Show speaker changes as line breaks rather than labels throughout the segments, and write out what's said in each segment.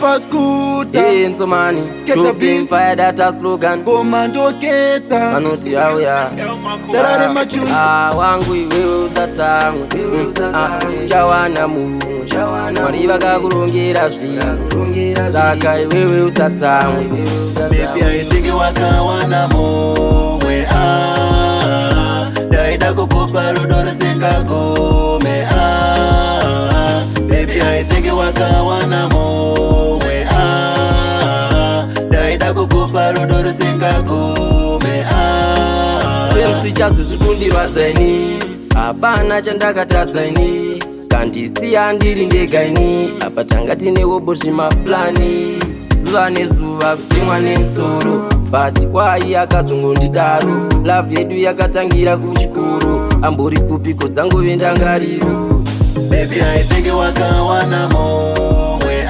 pa skuta
Enzo mani, shopping fire data slogan
Komando keta
Manuti au ya
Sarare machu
wangu iwewe usatsangu Chawana mu Mariva kakurungira zvinhu Saka iwewe usatsangu
Baby haitiki wakawana momwe Daida kukupa rudo risingakome Baby haitiki wakawana momwe Daida kukupa rudo risingakome
Sensi chazi zvikundirwadzaini Hapana chandakatadzaini Kandisiya ndiri ndegaini Apa tanga tinewobo zvimaplani Zuva nezuva kutemwa nemusoro But kwai akazongondidaro Love yedu yakatangira kuchikoro Ambori kupiko dzangove ndangariro
Baby haitiki wakawana momwe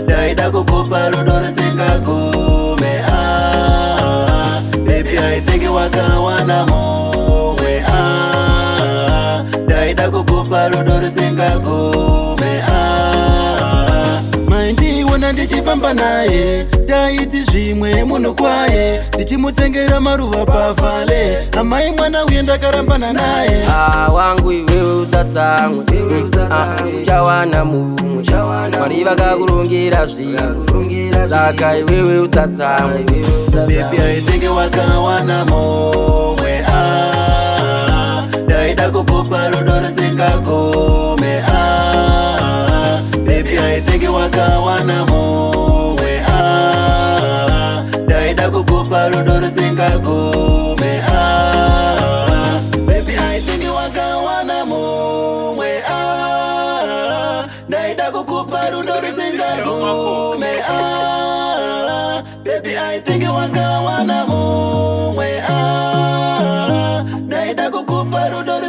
Daida kukupa rudo risingakome Baby haitiki wakawana momwe Daida kukupa rudo risingakome Maindiwona ndichifamba naye Daiti zvimwe munhu kwaye Ndichimutengera maruva pavhale Amai mwana uye ndakarambana naye
wangu iwewe usatsamwe Uchawana mumwe Mwari vakakurongera zvinhu Saka iwewe usatsamwe
Baby haitiki wakawana momwe Daida kukupa rudo risingakome Baby haitiki wakawana momwe Daida kukupa rudo risingakome Baby haitiki wakawana momwe Daida kukupa rudo risingakome Baby haitiki wakawana momwe Daida kukupa rudo